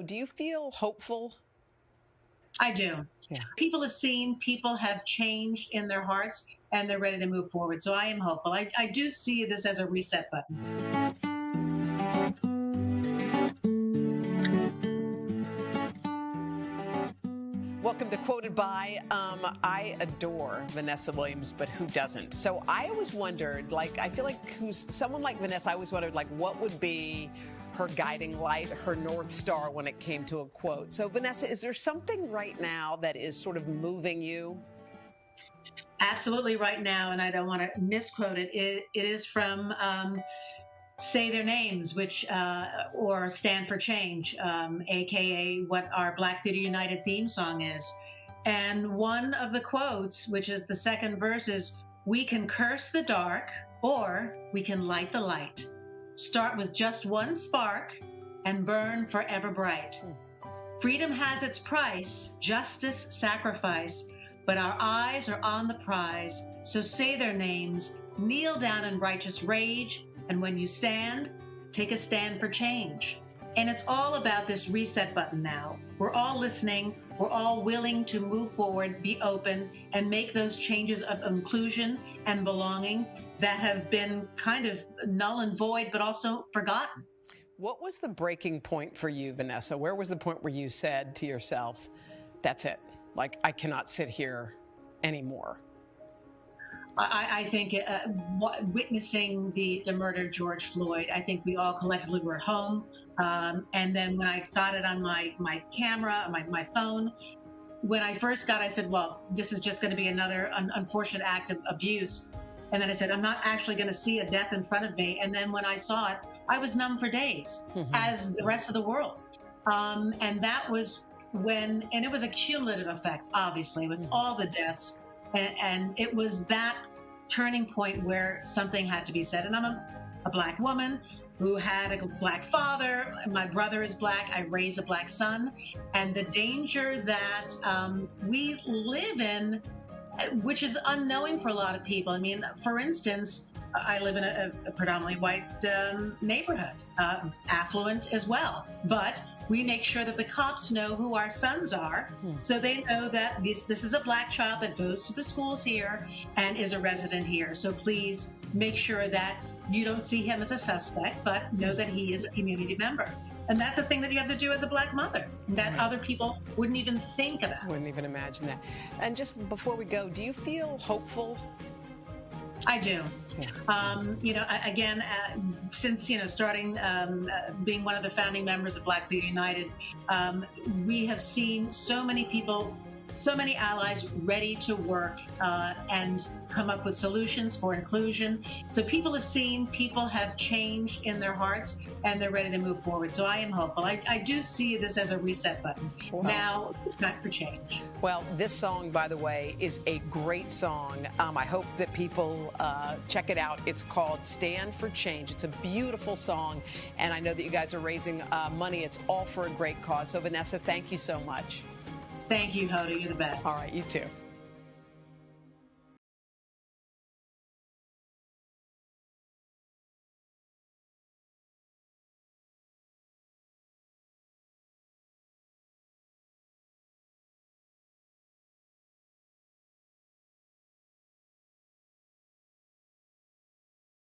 Do you feel hopeful? I do. Yeah. People have seen, people have changed in their hearts, and they're ready to move forward. So I am hopeful. I do see this as a reset button. Welcome to Quoted By. I adore Vanessa Williams, but who doesn't? So I always wondered, I feel like someone like Vanessa, I always wondered, what would be her guiding light, her North Star when it came to a quote. So Vanessa, is there something right now that is sort of moving you? Absolutely right now, and I don't want to misquote it. It is from Say Their Names, or Stand for Change, aka what our Black Theater United theme song is. And one of the quotes, which is the second verse, is, "We can curse the dark, or we can light the light. Start with just one spark and burn forever bright. Freedom has its price, justice, sacrifice, but our eyes are on the prize. So say their names, kneel down in righteous rage, and when you stand, take a stand for change." And it's all about this reset button now. We're all listening. We're all willing to move forward, be open, and make those changes of inclusion and belonging that have been kind of null and void, but also forgotten. What was the breaking point for you, Vanessa? Where was the point where you said to yourself, that's it, I cannot sit here anymore? I think witnessing the murder of George Floyd, I think we all collectively were at home. And then when I got it on my camera, my phone, when I first got it, I said, well, this is just going to be another unfortunate act of abuse. And then I said, I'm not actually going to see a death in front of me. And then when I saw it, I was numb for days, as the rest of the world. And that was when, and it was a cumulative effect, obviously, with all the deaths. And it was that turning point where something had to be said. And I'm a Black woman who had a Black father. My brother is Black. I raise a Black son. And the danger that we live in, which is unknowing for a lot of people. I mean, for instance, I live in a predominantly white neighborhood, affluent as well. But we make sure that the cops know who our sons are, so they know that this is a Black child that goes to the schools here and is a resident here. So please make sure that you don't see him as a suspect, but know that he is a community member. And that's the thing that you have to do as a Black mother, that other people wouldn't even think about. Wouldn't even imagine that. And just before we go, do you feel hopeful? I do. Yeah. Again, since, starting being one of the founding members of Black Theater United, we have seen so many people, so many allies ready to work and come up with solutions for inclusion. So people have seen, people have changed in their hearts, and they're ready to move forward. So I am hopeful. I do see this as a reset button. Wow. Now it's time for change. Well, this song, by the way, is a great song. I hope that people check it out. It's called Stand for Change. It's a beautiful song, and I know that you guys are raising money. It's all for a great cause. So Vanessa, thank you so much. Thank you, Hoda. You're the best. All right, you too.